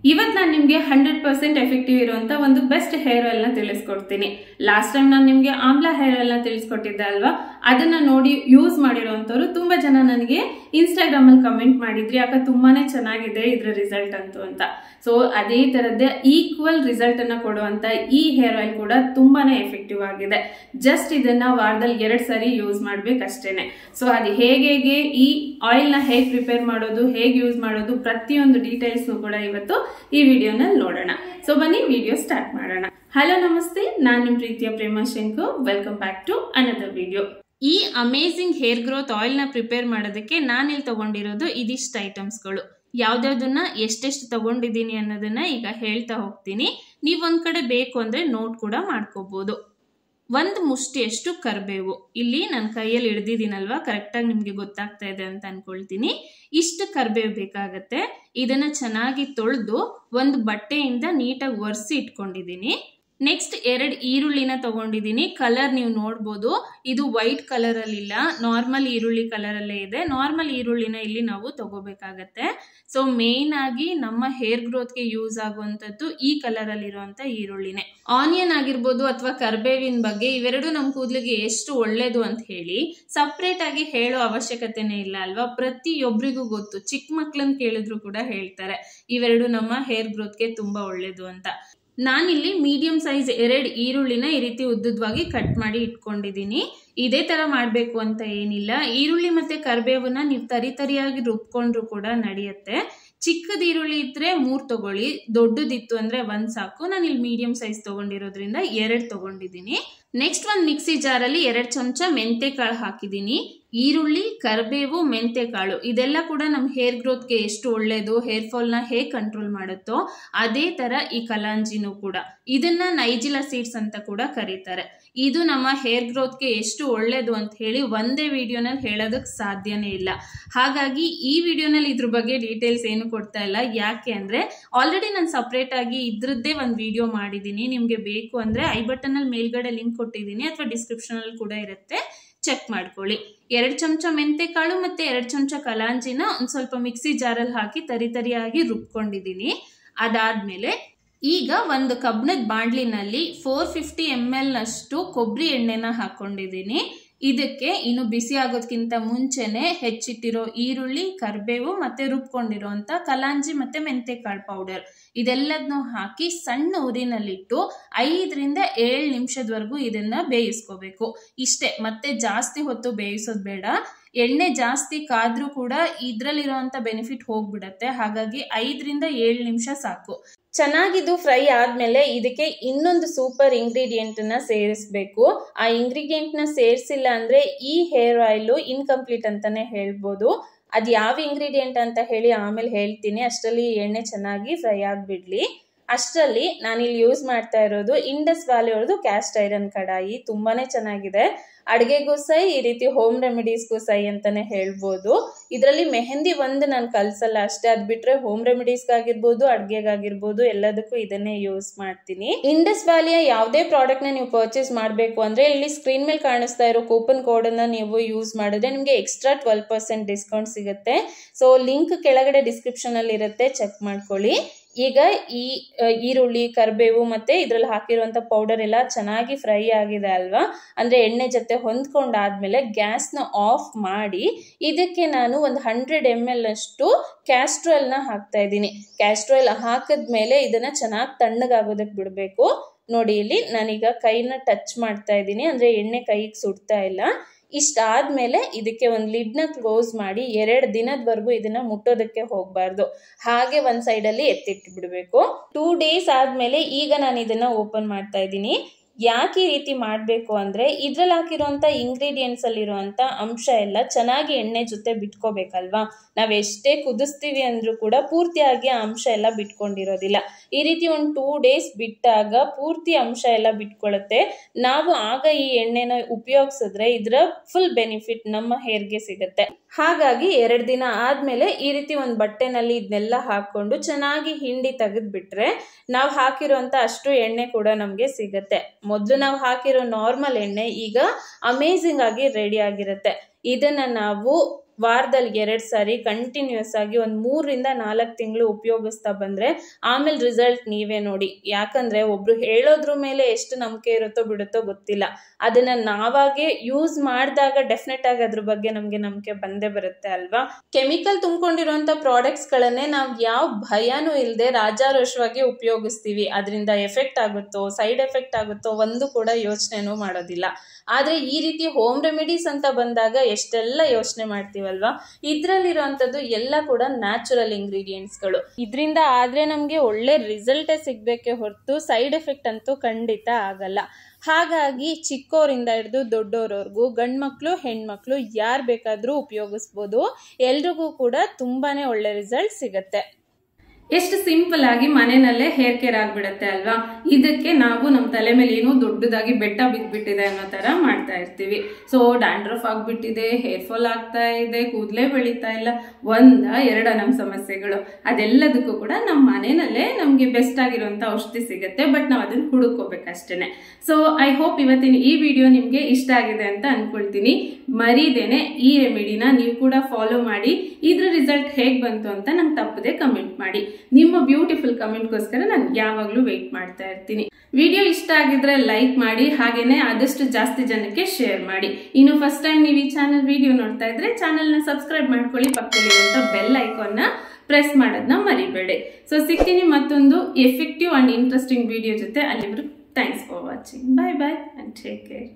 ಇವತ್ತು ನಾನು ನಿಮಗೆ 100% ಎಫೆಕ್ಟಿವ್ ಇರುವಂತ ಒಂದು ಬೆಸ್ಟ್ ಹೇರ್ ಆಯಿಲ್ ನ ತಿಳಿಸ್ಕೊಡ್ತೀನಿ. ಲಾಸ್ಟ್ ಟೈಮ್ ನಾನು ನಿಮಗೆ ಆಮ್ಲಾ ಹೇರ್ ಆಯಿಲ್ ನ ತಿಳಿಸ್ಕೊಟ್ಟಿದ್ದೆ ಅಲ್ವಾ, ಅದನ್ನ ನೋಡಿ ಯೂಸ್ ಮಾಡಿರುವಂತವರು ತುಂಬಾ ಜನ ನನಗೆ ಇನ್ಸ್ಟಾಗ್ರಾಮ್ ಅಲ್ಲಿ ಕಮೆಂಟ್ ಮಾಡಿದ್ರಿ, ಯಾಕೆ ತುಂಬಾನೇ ಚೆನ್ನಾಗಿದೆ ಇದ್ರ ರಿಸಲ್ಟ್ ಅಂತ. ಸೊ ಅದೇ ತರದ್ದೇ ಈಕ್ವಲ್ ರಿಸಲ್ಟ್ ಅನ್ನ ಕೊಡುವಂತ ಈ ಹೇರ್ ಆಯಿಲ್ ಕೂಡ ತುಂಬಾನೇ ಎಫೆಕ್ಟಿವ್ ಆಗಿದೆ. ಜಸ್ಟ್ ಇದನ್ನ ವಾರದಲ್ಲಿ 2 ಸಾರಿ ಯೂಸ್ ಮಾಡ್ಬೇಕಷ್ಟೇನೆ. ಸೊ ಅದು ಹೇಗೆ ಈ ಆಯಿಲ್ ನ ಹೇಗೆ ಪ್ರಿಪೇರ್ ಮಾಡೋದು, ಹೇಗೆ ಯೂಸ್ ಮಾಡೋದು, ಪ್ರತಿಯೊಂದು ಡೀಟೇಲ್ಸ್ ಕೂಡ ಇವತ್ತು ಈ ವಿಡಿಯೋನಲ್ಲಿ ನೋಡೋಣ. ಸೊ ಬನ್ನಿ ವಿಡಿಯೋ ಸ್ಟಾರ್ಟ್ ಮಾಡೋಣ. ಹಲೋ ನಮಸ್ತೆ, ನಾನು ನಿಮ್ಮ ಪ್ರೀತಿಯ Prema Shankar. Welcome back to another video. ಈ ಅಮೇಜಿಂಗ್ ಹೇರ್ ಗ್ರೋತ್ ಆಯಿಲ್ ನ ಪ್ರಿಪೇರ್ ಮಾಡೋದಕ್ಕೆ ನಾನಿಲ್ಲಿ ತಗೊಂಡಿರೋದು ಇದಿಷ್ಟು ಐಟಮ್ಸ್ಗಳು. ಯಾವ್ದಾವ್ದನ್ನ ಎಷ್ಟೆಷ್ಟು ತಗೊಂಡಿದ್ದೀನಿ ಅನ್ನೋದನ್ನ ಈಗ ಹೇಳ್ತಾ ಹೋಗ್ತೀನಿ. ನೀವು ಒಂದ್ ಕಡೆ ಬೇಕು ಅಂದ್ರೆ ನೋಟ್ ಕೂಡ ಮಾಡ್ಕೋಬಹುದು. 1 ಮುಷ್ಟಿಯಷ್ಟು ಕರಿಬೇವು, ಇಲ್ಲಿ ನನ್ನ ಕೈಯಲ್ಲಿ ಹಿಡ್ದಿದ್ದೀನಲ್ವಾ, ಕರೆಕ್ಟಾಗಿ ನಿಮ್ಗೆ ಗೊತ್ತಾಗ್ತಾ ಇದೆ ಅಂತ ಅನ್ಕೊಳ್ತೀನಿ. ಇಷ್ಟು ಕರಿಬೇವು ಬೇಕಾಗತ್ತೆ. ಇದನ್ನ ಚೆನ್ನಾಗಿ ತೊಳೆದು ಒಂದು ಬಟ್ಟೆಯಿಂದ ನೀಟಾಗಿ ಒರೆಸಿ ಇಟ್ಕೊಂಡಿದ್ದೀನಿ. ನೆಕ್ಸ್ಟ್ 2 ಈರುಳ್ಳಿನ ತಗೊಂಡಿದ್ದೀನಿ. ಕಲರ್ ನೀವು ನೋಡ್ಬೋದು, ಇದು ವೈಟ್ ಕಲರ್ ಅಲ್ಲಿ ಇಲ್ಲ, ನಾರ್ಮಲ್ ಈರುಳ್ಳಿ ಕಲರ್ ಅಲ್ಲೇ ಇದೆ. ನಾರ್ಮಲ್ ಈರುಳ್ಳಿನ ಇಲ್ಲಿ ನಾವು ತಗೋಬೇಕಾಗತ್ತೆ. ಸೊ ಮೇನ್ ಆಗಿ ನಮ್ಮ ಹೇರ್ ಗ್ರೋತ್ಗೆ ಯೂಸ್ ಆಗುವಂತದ್ದು ಈ ಕಲರ್ ಅಲ್ಲಿ ಇರುವಂತ ಈರುಳ್ಳಿನೇ. ಆನಿಯನ್ ಆಗಿರ್ಬೋದು ಅಥವಾ ಕರ್ಬೇವಿನ ಬಗ್ಗೆ ಇವೆರಡು ನಮ್ಮ ಕೂದಲಿಗೆ ಎಷ್ಟು ಒಳ್ಳೇದು ಅಂತ ಹೇಳಿ ಸಪ್ರೇಟ್ ಆಗಿ ಹೇಳೋ ಅವಶ್ಯಕತೆನೇ ಇಲ್ಲ ಅಲ್ವಾ. ಪ್ರತಿಯೊಬ್ಬರಿಗೂ ಗೊತ್ತು, ಚಿಕ್ಕ ಮಕ್ಳನ್ನ ಕೇಳಿದ್ರು ಕೂಡ ಹೇಳ್ತಾರೆ ಇವೆರಡು ನಮ್ಮ ಹೇರ್ ಗ್ರೋತ್ಗೆ ತುಂಬಾ ಒಳ್ಳೇದು ಅಂತ. ನಾನಿಲ್ಲಿ ಮೀಡಿಯಂ ಸೈಜ್ 2 ಈರುಳ್ಳಿನ ಈ ರೀತಿ ಉದ್ದವಾಗಿ ಕಟ್ ಮಾಡಿ ಇಟ್ಕೊಂಡಿದ್ದೀನಿ. ಇದೇ ತರ ಮಾಡ್ಬೇಕು ಅಂತ ಏನಿಲ್ಲ. ಈರುಳ್ಳಿ ಮತ್ತೆ ಕರಿಬೇವನ್ನ ನೀವು ತರಿಯಾಗಿ ರುಬ್ಕೊಂಡ್ರು ಕೂಡ ನಡೆಯುತ್ತೆ. ಚಿಕ್ಕದ ಈರುಳ್ಳಿ ಇದ್ರೆ 3 ತಗೊಳ್ಳಿ, ದೊಡ್ಡದಿತ್ತು ಅಂದ್ರೆ 1 ಸಾಕು. ನಾನು ಇಲ್ಲಿ ಮೀಡಿಯಂ ಸೈಜ್ ತಗೊಂಡಿರೋದ್ರಿಂದ 2 ತಗೊಂಡಿದ್ದೀನಿ. ನೆಕ್ಸ್ಟ್ ಒಂದು ಮಿಕ್ಸಿ ಜಾರಲ್ಲಿ 2 ಚಮಚ ಮೆಂತೆ ಕಾಳು ಹಾಕಿದ್ದೀನಿ. ಈರುಳ್ಳಿ, ಕರಿಬೇವು, ಮೆಂತೆ ಕಾಳು ಇದೆಲ್ಲ ಕೂಡ ನಮ್ಮ ಹೇರ್ ಗ್ರೋತ್ಗೆ ಎಷ್ಟು ಒಳ್ಳೇದು, ಹೇರ್ ಫಾಲ್ ನ ಹೇಗೆ ಕಂಟ್ರೋಲ್ ಮಾಡುತ್ತೋ ಅದೇ ತರ ಈ ಕಲಾಂಜಿನೂ ಕೂಡ. ಇದನ್ನ ನೈಜಿಲಾ ಸೀಡ್ಸ್ ಅಂತ ಕೂಡ ಕರೀತಾರೆ. ಇದು ನಮ್ಮ ಹೇರ್ ಗ್ರೋತ್ಗೆ ಎಷ್ಟು ಒಳ್ಳೇದು ಅಂತ ಹೇಳಿ ಒಂದೇ ವಿಡಿಯೋನಲ್ಲಿ ಹೇಳೋದಕ್ಕೆ ಸಾಧ್ಯನೇ ಇಲ್ಲ. ಹಾಗಾಗಿ ಈ ವಿಡಿಯೋನಲ್ಲಿ ಇದ್ರ ಬಗ್ಗೆ ಡೀಟೇಲ್ಸ್ ಏನು ಕೊಡ್ತಾ ಇಲ್ಲ. ಯಾಕೆ ಅಂದ್ರೆ ಆಲ್ರೆಡಿ ನಾನು ಸಪ್ರೇಟ್ ಆಗಿ ಇದ್ರದ್ದೇ ಒಂದು ವಿಡಿಯೋ ಮಾಡಿದ್ದೀನಿ. ನಿಮ್ಗೆ ಬೇಕು ಅಂದ್ರೆ ಐ ಬಟನ್ ಅಲ್ಲಿ ಮೇಲ್ಗಡೆ ಲಿಂಕ್ ಕೊಟ್ಟಿದ್ದೀನಿ ಅಥವಾ ಡಿಸ್ಕ್ರಿಪ್ಷನ್ ಅಲ್ಲಿ ಕೂಡ ಇರುತ್ತೆ, ಚೆಕ್ ಮಾಡ್ಕೊಳ್ಳಿ. 2 ಚಮಚ ಮೆಂತೆ ಕಾಳು ಮತ್ತೆ 2 ಚಮಚ ಕಲಾಂಜಿನ ಒಂದ್ ಸ್ವಲ್ಪ ಮಿಕ್ಸಿ ಜಾರಲ್ಲಿ ಹಾಕಿ ತರಿಯಾಗಿ ರುಬ್ಕೊಂಡಿದ್ದೀನಿ. ಅದಾದ್ಮೇಲೆ ಈಗ ಒಂದು ಕಬ್ಬಿಣದ ಬಾಂಡ್ಲಿನಲ್ಲಿ 450 ml ನಷ್ಟು ಕೊಬ್ಬರಿ ಎಣ್ಣೆನ ಹಾಕೊಂಡಿದ್ದೀನಿ. ಇದಕ್ಕೆ ಇನ್ನು ಬಿಸಿ ಆಗೋದಕ್ಕಿಂತ ಮುಂಚೆನೆ ಹೆಚ್ಚಿಟ್ಟಿರೋ ಈರುಳ್ಳಿ, ಕರಿಬೇವು ಮತ್ತೆ ರುಬ್ಕೊಂಡಿರೋಂಥ ಕಲಾಂಜಿ ಮತ್ತೆ ಮೆಂತೆ ಕಾಳು ಪೌಡರ್ ಇದೆಲ್ಲದನ್ನು ಹಾಕಿ ಸಣ್ಣ ಉರಿನಲ್ಲಿಟ್ಟು 5 ರಿಂದ 7 ನಿಮಿಷದವರೆಗೂ ಇದನ್ನ ಬೇಯಿಸ್ಕೋಬೇಕು. ಇಷ್ಟೇ, ಮತ್ತೆ ಜಾಸ್ತಿ ಹೊತ್ತು ಬೇಯಿಸೋದು ಬೇಡ. ಎಣ್ಣೆ ಜಾಸ್ತಿ ಕಾದ್ರೂ ಕೂಡ ಇದ್ರಲ್ಲಿರುವಂತ ಬೆನಿಫಿಟ್ ಹೋಗ್ಬಿಡತ್ತೆ. ಹಾಗಾಗಿ 5 ರಿಂದ 7 ನಿಮಿಷ ಸಾಕು. ಚೆನ್ನಾಗಿದ್ದು ಫ್ರೈ ಆದ್ಮೇಲೆ ಇದಕ್ಕೆ ಇನ್ನೊಂದು ಸೂಪರ್ ಇಂಗ್ರೀಡಿಯೆಂಟ್ ನ ಸೇರಿಸಬೇಕು. ಆ ಇಂಗ್ರೀಡಿಯೆಂಟ್ ನ ಸೇರಿಸಿಲ್ಲ ಅಂದ್ರೆ ಈ ಹೇರ್ ಆಯಿಲ್ ಇನ್ಕಂಪ್ಲೀಟ್ ಅಂತಾನೆ ಹೇಳ್ಬೋದು. ಅದ್ ಯಾವ ಇಂಗ್ರೀಡಿಯೆಂಟ್ ಅಂತ ಹೇಳಿ ಆಮೇಲೆ ಹೇಳ್ತೀನಿ. ಅಷ್ಟರಲ್ಲಿ ಎಣ್ಣೆ ಚೆನ್ನಾಗಿ ಫ್ರೈ ಆಗ್ಬಿಡ್ಲಿ. ಅಷ್ಟರಲ್ಲಿ ನಾನಿಲ್ಲಿ ಯೂಸ್ ಮಾಡ್ತಾ ಇರೋದು ಇಂಡಸ್ ವ್ಯಾಲಿ ಅವ್ರದ್ದು ಕ್ಯಾಸ್ಟ್ ಐರನ್ ಕಡಾಯಿ. ತುಂಬಾನೇ ಚೆನ್ನಾಗಿದೆ. ಅಡ್ಗೆಗೂ ಸೈ, ಈ ರೀತಿ ಹೋಮ್ ರೆಮಿಡೀಸ್ಗೂ ಸೈ ಅಂತಾನೆ ಹೇಳ್ಬೋದು. ಇದರಲ್ಲಿ ಮೆಹಂದಿ ಒಂದು ನಾನು ಕಲ್ಸಲ್ಲ ಅಷ್ಟೇ, ಅದ್ ಬಿಟ್ರೆ ಹೋಮ್ ರೆಮಿಡೀಸ್ಗಾಗಿರ್ಬೋದು, ಅಡ್ಗೆಗಾಗಿರ್ಬೋದು ಎಲ್ಲದಕ್ಕೂ ಇದನ್ನೇ ಯೂಸ್ ಮಾಡ್ತೀನಿ. ಇಂಡಸ್ ವ್ಯಾಲಿಯ ಯಾವುದೇ ಪ್ರಾಡಕ್ಟ್ ನ ನೀವು ಪರ್ಚೇಸ್ ಮಾಡಬೇಕು ಅಂದ್ರೆ ಇಲ್ಲಿ ಸ್ಕ್ರೀನ್ ಮೇಲೆ ಕಾಣಿಸ್ತಾ ಇರೋ ಕೂಪನ್ ಕೋಡ್ ಅನ್ನ ನೀವು ಯೂಸ್ ಮಾಡಿದ್ರೆ ನಿಮ್ಗೆ ಎಕ್ಸ್ಟ್ರಾ 12% ಡಿಸ್ಕೌಂಟ್ ಸಿಗುತ್ತೆ. ಸೊ ಲಿಂಕ್ ಕೆಳಗಡೆ ಡಿಸ್ಕ್ರಿಪ್ಷನ್ ಅಲ್ಲಿ ಇರುತ್ತೆ, ಚೆಕ್ ಮಾಡ್ಕೊಳ್ಳಿ. ಈಗ ಈ ಈರುಳ್ಳಿ, ಕರಿಬೇವು ಮತ್ತೆ ಇದ್ರಲ್ಲಿ ಹಾಕಿರುವಂತ ಪೌಡರ್ ಎಲ್ಲ ಚೆನ್ನಾಗಿ ಫ್ರೈ ಆಗಿದೆ ಅಲ್ವಾ, ಅಂದ್ರೆ ಎಣ್ಣೆ ಜೊತೆ ಹೊಂದ್ಕೊಂಡಾದ್ಮೇಲೆ ಗ್ಯಾಸ್ ನ ಆಫ್ ಮಾಡಿ ಇದಕ್ಕೆ ನಾನು ಒಂದು 100 ml ಅಷ್ಟು ಕ್ಯಾಸ್ಟರ್ ಆಯಿಲ್ ನ ಹಾಕ್ತಾ ಇದ್ದೀನಿ. ಕ್ಯಾಸ್ಟರ್ ಆಯಿಲ್ ಹಾಕಿದ್ಮೇಲೆ ಇದನ್ನ ಚೆನ್ನಾಗಿ ತಣ್ಣಗಾಗೋದಕ್ಕೆ ಬಿಡ್ಬೇಕು. ನೋಡಿ, ಇಲ್ಲಿ ನಾನೀಗ ಕೈನ ಟಚ್ ಮಾಡ್ತಾ ಇದ್ದೀನಿ, ಅಂದ್ರೆ ಎಣ್ಣೆ ಕೈಗೆ ಸುಡ್ತಾ ಇಲ್ಲ. ಇಷ್ಟಾದ್ಮೇಲೆ ಇದಕ್ಕೆ ಒಂದು ಲಿಡ್ ನ ಕ್ಲೋಸ್ ಮಾಡಿ 2 ದಿನದವರೆಗೂ ಇದನ್ನ ಮುಟ್ಟೋದಕ್ಕೆ ಹೋಗ್ಬಾರ್ದು. ಹಾಗೆ ಒಂದ್ ಸೈಡ್ ಅಲ್ಲಿ ಎತ್ತಿಟ್ಟು ಬಿಡ್ಬೇಕು. 2 ಡೇಸ್ ಆದ್ಮೇಲೆ ಈಗ ನಾನು ಇದನ್ನ ಓಪನ್ ಮಾಡ್ತಾ ಇದ್ದೀನಿ. ಯಾಕೆ ಈ ರೀತಿ ಮಾಡಬೇಕು ಅಂದ್ರೆ ಇದ್ರಲ್ಲಿ ಹಾಕಿರುವಂತ ಇಂಗ್ರೀಡಿಯೆಂಟ್ಸ್ ಅಲ್ಲಿರುವಂತ ಅಂಶ ಎಲ್ಲ ಚೆನ್ನಾಗಿ ಎಣ್ಣೆ ಜೊತೆ ಬಿಟ್ಕೋಬೇಕಲ್ವಾ. ನಾವ್ ಎಷ್ಟೇ ಕುದಿಸ್ತೀವಿ ಅಂದ್ರೂ ಕೂಡ ಪೂರ್ತಿಯಾಗಿ ಆ ಅಂಶ ಎಲ್ಲ ಬಿಟ್ಕೊಂಡಿರೋದಿಲ್ಲ. ಈ ರೀತಿ ಒಂದು 2 ಡೇಸ್ ಬಿಟ್ಟಾಗ ಪೂರ್ತಿ ಅಂಶ ಎಲ್ಲ ಬಿಟ್ಕೊಳ್ಳುತ್ತೆ. ನಾವು ಆಗ ಈ ಎಣ್ಣೆನ ಉಪಯೋಗಿಸಿದ್ರೆ ಇದರ ಫುಲ್ ಬೆನಿಫಿಟ್ ನಮ್ಮ ಹೇರ್ಗೆ ಸಿಗುತ್ತೆ. ಹಾಗಾಗಿ 2 ದಿನ ಆದ್ಮೇಲೆ ಈ ರೀತಿ ಒಂದು ಬಟ್ಟೆನಲ್ಲಿ ಇದನ್ನೆಲ್ಲ ಹಾಕೊಂಡು ಚೆನ್ನಾಗಿ ಹಿಂಡಿ ತೆಗೆದ್ಬಿಟ್ರೆ ನಾವು ಹಾಕಿರೋಂತ ಅಷ್ಟು ಎಣ್ಣೆ ಕೂಡ ನಮ್ಗೆ ಸಿಗತ್ತೆ. ಮೊದಲು ನಾವು ಹಾಕಿರೋ ನಾರ್ಮಲ್ ಎಣ್ಣೆ ಈಗ ಅಮೇಜಿಂಗ್ ಆಗಿ ರೆಡಿ ಆಗಿರುತ್ತೆ. ಇದನ್ನ ನಾವು ವಾರದಲ್ಲಿ 2 ಸಾರಿ ಕಂಟಿನ್ಯೂಸ್ ಆಗಿ ಒಂದು 3 ರಿಂದ 4 ತಿಂಗಳು ಉಪಯೋಗಿಸ್ತಾ ಬಂದ್ರೆ ಆಮೇಲೆ ರಿಸಲ್ಟ್ ನೀವೇ ನೋಡಿ. ಯಾಕಂದ್ರೆ ಒಬ್ರು ಹೇಳೋದ್ರ ಮೇಲೆ ಎಷ್ಟು ನಂಬಿಕೆ ಇರುತ್ತೋ ಬಿಡುತ್ತೋ ಗೊತ್ತಿಲ್ಲ. ಅದನ್ನ ನಾವಾಗೆ ಯೂಸ್ ಮಾಡಿದಾಗ ಡೆಫಿನೆಟ್ ಆಗಿ ಅದ್ರ ಬಗ್ಗೆ ನಮ್ಗೆ ನಂಬಿಕೆ ಬಂದೇ ಬರುತ್ತೆ ಅಲ್ವಾ. ಕೆಮಿಕಲ್ ತುಂಬಿಕೊಂಡಿರುವಂತ ಪ್ರಾಡಕ್ಟ್ಸ್ ಗಳನ್ನೇ ನಾವು ಯಾವ ಭಯನೂ ಇಲ್ಲದೆ ರಾಜಾರೋಷವಾಗಿ ಉಪಯೋಗಿಸ್ತೀವಿ. ಅದರಿಂದ ಎಫೆಕ್ಟ್ ಆಗುತ್ತೋ ಸೈಡ್ ಎಫೆಕ್ಟ್ ಆಗುತ್ತೋ ಒಂದು ಕೂಡ ಯೋಚನೆನೂ ಮಾಡೋದಿಲ್ಲ. ಆದ್ರೆ ಈ ರೀತಿ ಹೋಮ್ ರೆಮಿಡೀಸ್ ಅಂತ ಬಂದಾಗ ಎಷ್ಟೆಲ್ಲ ಯೋಚನೆ ಮಾಡ್ತೀವಲ್ವಾ. ಇದ್ರಲ್ಲಿರುವಂತದ್ದು ಎಲ್ಲ ಕೂಡ ನ್ಯಾಚುರಲ್ ಇಂಗ್ರೀಡಿಯೆಂಟ್ಸ್ಗಳು. ಇದರಿಂದ ಆದ್ರೆ ನಮ್ಗೆ ಒಳ್ಳೆ ರಿಸಲ್ಟೇ ಸಿಗ್ಬೇಕೆ ಹೊರತು ಸೈಡ್ ಎಫೆಕ್ಟ್ ಅಂತೂ ಖಂಡಿತ ಆಗಲ್ಲ. ಹಾಗಾಗಿ ಚಿಕ್ಕವರಿಂದ ಹಿಡಿದು ದೊಡ್ಡೋರವರೆಗೂ ಗಂಡ್ಮಕ್ಳು ಹೆಣ್ಮಕ್ಳು ಯಾರು ಬೇಕಾದ್ರೂ ಉಪಯೋಗಿಸ್ಬೋದು. ಎಲ್ರಿಗೂ ಕೂಡ ತುಂಬಾನೇ ಒಳ್ಳೆ ರಿಸಲ್ಟ್ ಸಿಗತ್ತೆ. ಎಷ್ಟು ಸಿಂಪಲ್ ಆಗಿ ಮನೆಯಲ್ಲೇ ಹೇರ್ ಕೇರ್ ಆಗ್ಬಿಡತ್ತೆ ಅಲ್ವಾ. ಇದಕ್ಕೆ ನಾವು ನಮ್ಮ ತಲೆ ಮೇಲೆ ಏನೋ ದೊಡ್ಡದಾಗಿ ಬೆಟ್ಟ ಬಿದ್ಬಿಟ್ಟಿದೆ ಅನ್ನೋ ತರ ಮಾಡ್ತಾ ಇರ್ತೀವಿ. ಸೊ ಡ್ಯಾಂಡ್ರಫ್ ಆಗ್ಬಿಟ್ಟಿದೆ, ಹೇರ್ ಫಾಲ್ ಆಗ್ತಾ ಇದೆ, ಕೂದಲೇ ಬೆಳೀತಾ ಇಲ್ಲ, 1-2 ನಮ್ಮ ಸಮಸ್ಯೆಗಳು. ಅದೆಲ್ಲದಕ್ಕೂ ಕೂಡ ನಮ್ಮ ಮನೆಯಲ್ಲೇ ನಮ್ಗೆ ಬೆಸ್ಟ್ ಆಗಿರುವಂತ ಔಷಧಿ ಸಿಗುತ್ತೆ. ಬಟ್ ನಾವು ಅದನ್ನ ಹುಡುಕೋಬೇಕಷ್ಟೇನೆ. ಸೊ ಐ ಹೋಪ್ ಇವತ್ತಿನ ಈ ವಿಡಿಯೋ ನಿಮ್ಗೆ ಇಷ್ಟ ಆಗಿದೆ ಅಂತ ಅನ್ಕೊಳ್ತೀನಿ. ಮರೀದೇನೆ ಈ ರೆಮಿಡಿನ ನೀವು ಕೂಡ ಫಾಲೋ ಮಾಡಿ ಇದ್ರ ರಿಸಲ್ಟ್ ಹೇಗ್ ಬಂತು ಅಂತ ನಂಗೆ ತಪ್ಪದೆ ಕಮೆಂಟ್ ಮಾಡಿ. ನಿಮ್ಮ ಬ್ಯೂಟಿಫುಲ್ ಕಮೆಂಟ್ಗೋಸ್ಕರ ನಾನು ಯಾವಾಗ್ಲೂ ವೇಟ್ ಮಾಡ್ತಾ ಇರ್ತೀನಿ. ವಿಡಿಯೋ ಇಷ್ಟ ಆಗಿದ್ರೆ ಲೈಕ್ ಮಾಡಿ, ಹಾಗೇನೆ ಆದಷ್ಟು ಜಾಸ್ತಿ ಜನಕ್ಕೆ ಶೇರ್ ಮಾಡಿ. ಇನ್ನು ಫಸ್ಟ್ ಟೈಮ್ ನೀವು ಈ ಚಾನಲ್ ವಿಡಿಯೋ ನೋಡ್ತಾ ಇದ್ರೆ ಚಾನಲ್ನ ಸಬ್ಸ್ಕ್ರೈಬ್ ಮಾಡ್ಕೊಳ್ಳಿ, ಪಕ್ಕದಲ್ಲಿರುವಂತ ಬೆಲ್ ಐಕಾನ್ನ ಪ್ರೆಸ್ ಮಾಡೋದನ್ನ ಮರಿಬೇಡಿ. ಸೊ ಸಿಗ್ತೀನಿ ಮತ್ತೊಂದು ಎಫೆಕ್ಟಿವ್ ಅಂಡ್ ಇಂಟ್ರೆಸ್ಟಿಂಗ್ ವಿಡಿಯೋ ಜೊತೆ. ಅಲ್ಲಿವರೆಗೂ thanks for watching. Bye bye and take care.